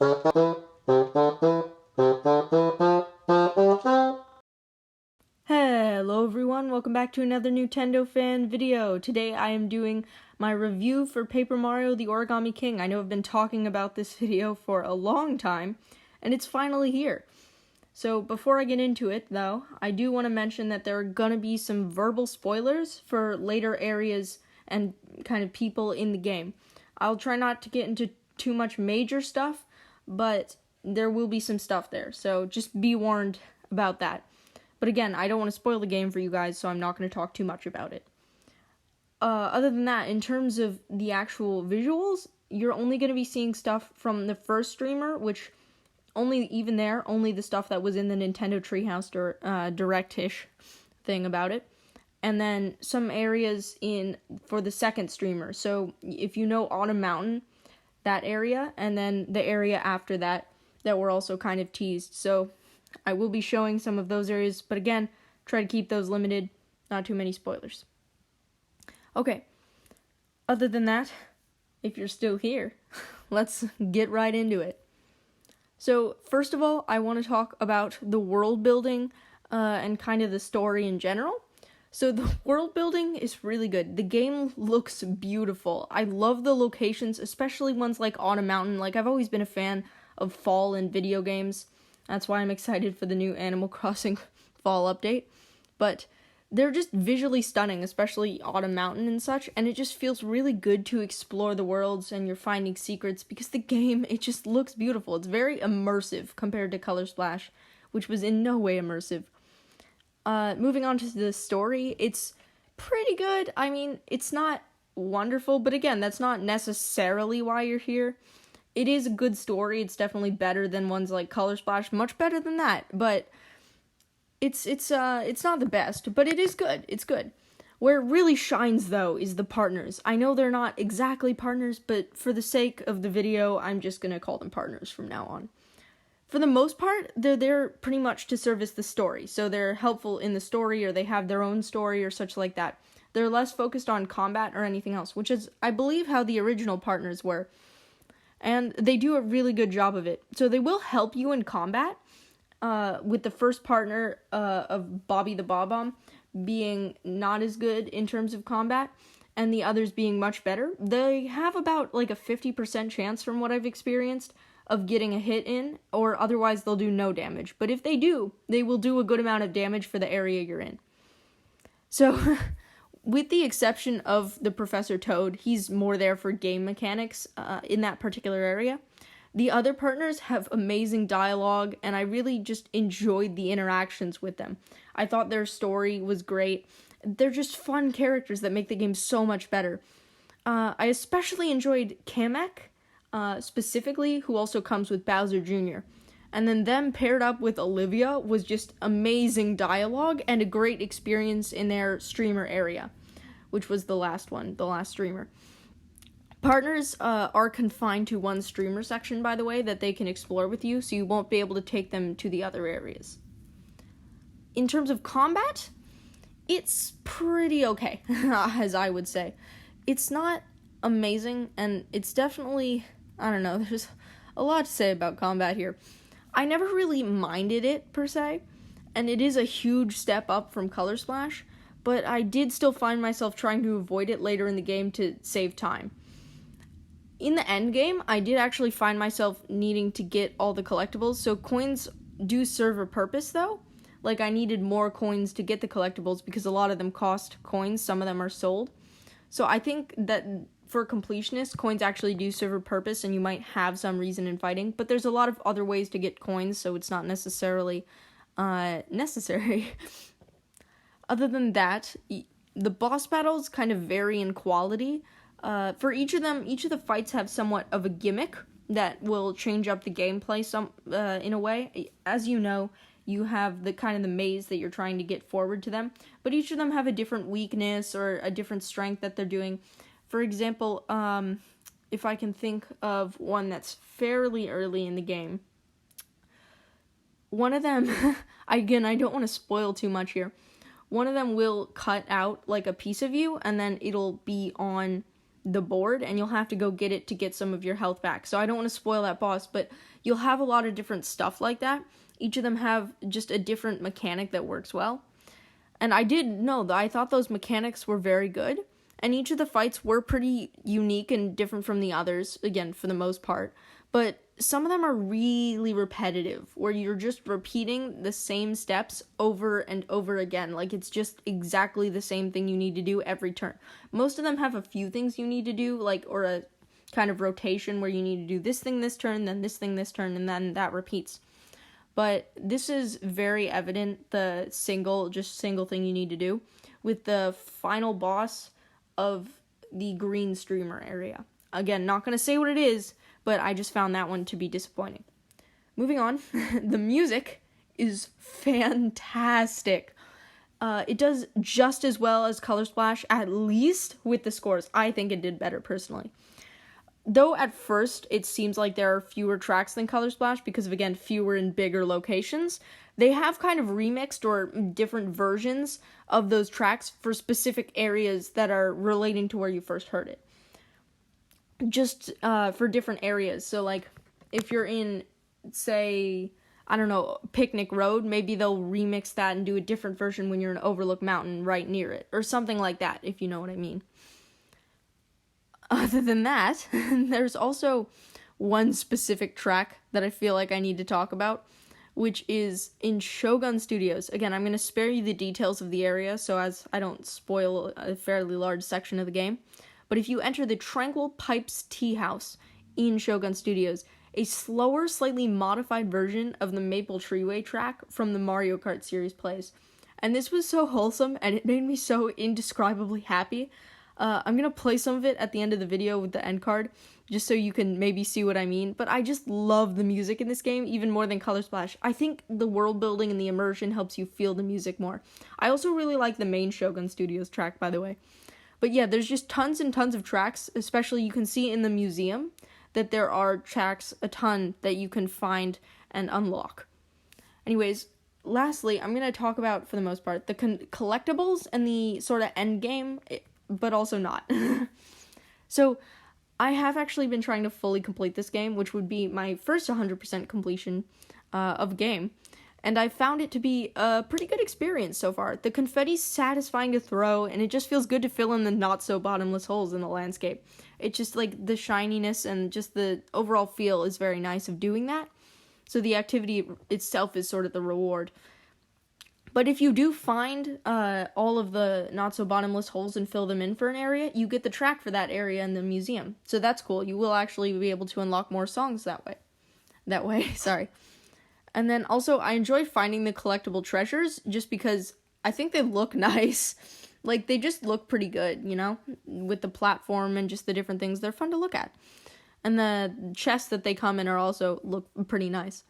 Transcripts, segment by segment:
Hello everyone, welcome back to another Nintendo fan video. Today I am doing my review for Paper Mario the Origami King. I know I've been talking about this video for a long time, and it's finally here. So before I get into it, though, I do want to mention that there are gonna be some verbal spoilers for later areas and kind of people in the game. I'll try not to get into too much major stuff, but there will be some stuff there, so just be warned about that. But again, I don't want to spoil the game for you guys, so I'm not going to talk too much about it. Other than that, in terms of the actual visuals, you're only going to be seeing stuff from the first streamer, which only the stuff that was in the Nintendo Treehouse Direct-ish thing about it. And then some areas for the second streamer. So if you know Autumn Mountain, that area, and then the area after that were also kind of teased. So I will be showing some of those areas, but again, try to keep those limited, not too many spoilers. Okay, other than that, if you're still here, let's get right into it. So, first of all, I want to talk about the world building and kind of the story in general. So the world building is really good. The game looks beautiful. I love the locations, especially ones like Autumn Mountain. Like, I've always been a fan of fall in video games. That's why I'm excited for the new Animal Crossing fall update. But they're just visually stunning, especially Autumn Mountain and such, and it just feels really good to explore the worlds and you're finding secrets because the game, it just looks beautiful. It's very immersive compared to Color Splash, which was in no way immersive. Moving on to the story, it's pretty good. I mean, it's not wonderful, but again, that's not necessarily why you're here. It is a good story. It's definitely better than ones like Color Splash, much better than that, but it's not the best, but it is good. It's good. Where it really shines, though, is the partners. I know they're not exactly partners, but for the sake of the video, I'm just gonna call them partners from now on. For the most part, they're there pretty much to service the story, so they're helpful in the story, or they have their own story, or such like that. They're less focused on combat or anything else, which is, I believe, how the original partners were. And they do a really good job of it. So they will help you in combat, with the first partner of Bobby the Bob-omb being not as good in terms of combat, and the others being much better. They have about like a 50% chance from what I've experienced of getting a hit in, or otherwise they'll do no damage. But if they do, they will do a good amount of damage for the area you're in. So with the exception of the Professor Toad, he's more there for game mechanics in that particular area. The other partners have amazing dialogue, and I really just enjoyed the interactions with them. I thought their story was great. They're just fun characters that make the game so much better. I especially enjoyed Kamek, specifically, who also comes with Bowser Jr. And then them paired up with Olivia was just amazing dialogue and a great experience in their streamer area, which was the last streamer. Partners are confined to one streamer section, by the way, that they can explore with you, so you won't be able to take them to the other areas. In terms of combat, it's pretty okay, as I would say. It's not amazing, and it's definitely, I don't know, there's a lot to say about combat here. I never really minded it, per se, and it is a huge step up from Color Splash, but I did still find myself trying to avoid it later in the game to save time. In the end game, I did actually find myself needing to get all the collectibles, so coins do serve a purpose, though. Like, I needed more coins to get the collectibles because a lot of them cost coins, some of them are sold. So I think that for completionists, coins actually do serve a purpose, and you might have some reason in fighting, but there's a lot of other ways to get coins, so it's not necessarily necessary. Other than that, the boss battles kind of vary in quality. For each of them, each of the fights have somewhat of a gimmick that will change up the gameplay in a way. As you know, you have the kind of the maze that you're trying to get forward to them, but each of them have a different weakness or a different strength that they're doing. For example, if I can think of one that's fairly early in the game, one of them, again, I don't want to spoil too much here, one of them will cut out like a piece of you, and then it'll be on the board, and you'll have to go get it to get some of your health back. So I don't want to spoil that boss, but you'll have a lot of different stuff like that. Each of them have just a different mechanic that works well. And I did know that I thought those mechanics were very good, and each of the fights were pretty unique and different from the others, again, for the most part. But some of them are really repetitive, where you're just repeating the same steps over and over again. Like, it's just exactly the same thing you need to do every turn. Most of them have a few things you need to do, like, or a kind of rotation where you need to do this thing this turn, then this thing this turn, and then that repeats. But this is very evident, the single thing you need to do, with the final boss of the green streamer area. Again, not going to say what it is, but I just found that one to be disappointing. Moving on, the music is fantastic. It does just as well as Color Splash, at least with the scores. I think it did better, personally. Though at first it seems like there are fewer tracks than Color Splash because of, again, fewer and bigger locations, they have kind of remixed or different versions of those tracks for specific areas that are relating to where you first heard it. Just for different areas. So, like, if you're in, say, I don't know, Picnic Road, maybe they'll remix that and do a different version when you're in Overlook Mountain right near it, or something like that, if you know what I mean. Other than that, there's also one specific track that I feel like I need to talk about, which is in Shogun Studios. Again, I'm going to spare you the details of the area so as I don't spoil a fairly large section of the game. But if you enter the Tranquil Pipes Tea House in Shogun Studios, a slower, slightly modified version of the Maple Treeway track from the Mario Kart series plays. And this was so wholesome, and it made me so indescribably happy. I'm going to play some of it at the end of the video with the end card, just so you can maybe see what I mean. But I just love the music in this game, even more than Color Splash. I think the world building and the immersion helps you feel the music more. I also really like the main Shogun Studios track, by the way. But yeah, there's just tons and tons of tracks, especially you can see in the museum that there are tracks a ton that you can find and unlock. Anyways, lastly, I'm going to talk about, for the most part, the collectibles and the sort of end game, but also not. So, I have actually been trying to fully complete this game, which would be my first 100% completion of a game, and I found it to be a pretty good experience so far. The confetti's satisfying to throw, and it just feels good to fill in the not-so-bottomless holes in the landscape. It's just, like, the shininess and just the overall feel is very nice of doing that, so the activity itself is sort of the reward. But if you do find all of the not-so-bottomless holes and fill them in for an area, you get the track for that area in the museum. So that's cool. You will actually be able to unlock more songs that way. Sorry. And then also, I enjoyed finding the collectible treasures just because I think they look nice. Like, they just look pretty good, you know? With the platform and just the different things. They're fun to look at. And the chests that they come in are also look pretty nice.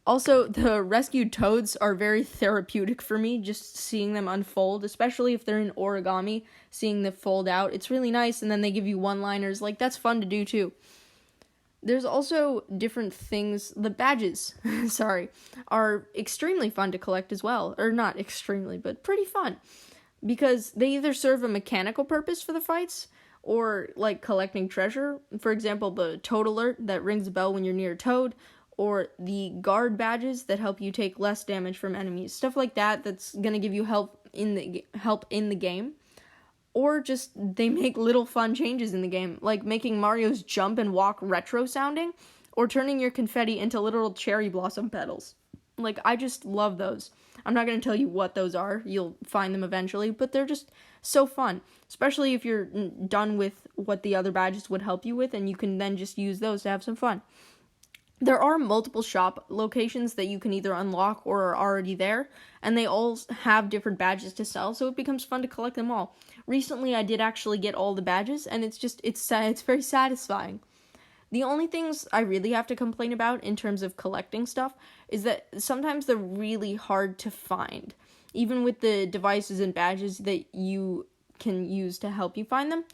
Also, the rescued toads are very therapeutic for me, just seeing them unfold, especially if they're in Origami, seeing them fold out. It's really nice, and then they give you one-liners. Like, that's fun to do, too. There's also different things. The badges, are extremely fun to collect as well. Or not extremely, but pretty fun. Because they either serve a mechanical purpose for the fights, or, like, collecting treasure. For example, the Toad Alert that rings a bell when you're near a toad, or the guard badges that help you take less damage from enemies. Stuff like that that's going to give you help in the game. Or just they make little fun changes in the game, like making Mario's jump and walk retro sounding, or turning your confetti into little cherry blossom petals. Like, I just love those. I'm not going to tell you what those are. You'll find them eventually, but they're just so fun, especially if you're done with what the other badges would help you with, and you can then just use those to have some fun. There are multiple shop locations that you can either unlock or are already there, and they all have different badges to sell, so it becomes fun to collect them all. Recently, I did actually get all the badges, and it's very satisfying. The only things I really have to complain about in terms of collecting stuff is that sometimes they're really hard to find, even with the devices and badges that you can use to help you find them.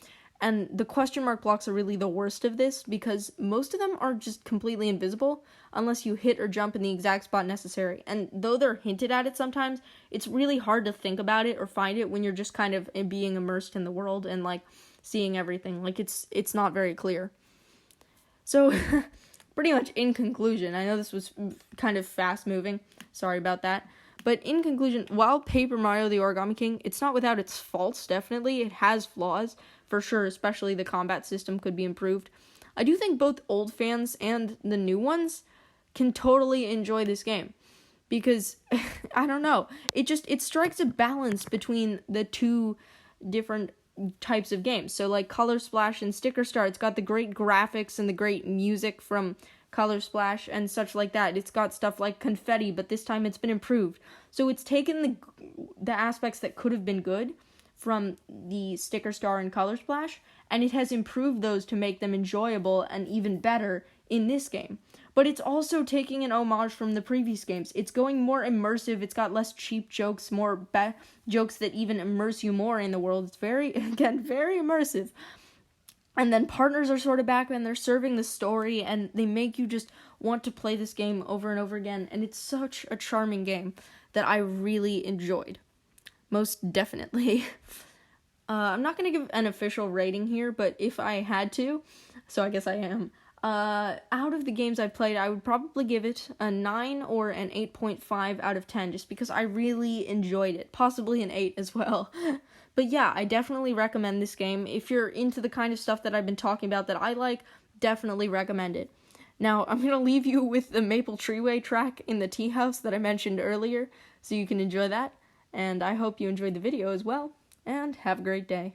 And the question mark blocks are really the worst of this, because most of them are just completely invisible unless you hit or jump in the exact spot necessary. And though they're hinted at it sometimes, it's really hard to think about it or find it when you're just kind of being immersed in the world and, like, seeing everything. Like, it's not very clear. So, pretty much in conclusion, I know this was kind of fast-moving. Sorry about that. But in conclusion, while Paper Mario the Origami King, it's not without its faults, definitely. It has flaws, for sure, especially the combat system could be improved. I do think both old fans and the new ones can totally enjoy this game. Because, I don't know, it strikes a balance between the two different types of games. So, like, Color Splash and Sticker Star, it's got the great graphics and the great music from Color Splash and such like that. It's got stuff like confetti, but this time it's been improved. So it's taken the aspects that could have been good from the Sticker Star and Color Splash, and it has improved those to make them enjoyable and even better in this game. But it's also taking an homage from the previous games. It's going more immersive. It's got less cheap jokes, more jokes that even immerse you more in the world. It's very immersive. And then partners are sort of back, and they're serving the story, and they make you just want to play this game over and over again. And it's such a charming game that I really enjoyed. Most definitely. I'm not going to give an official rating here, but if I had to, so I guess I am. Out of the games I've played, I would probably give it a 9 or an 8.5 out of 10, just because I really enjoyed it. Possibly an 8 as well. But yeah, I definitely recommend this game. If you're into the kind of stuff that I've been talking about that I like, definitely recommend it. Now, I'm going to leave you with the Maple Treeway track in the tea house that I mentioned earlier, so you can enjoy that. And I hope you enjoyed the video as well, and have a great day.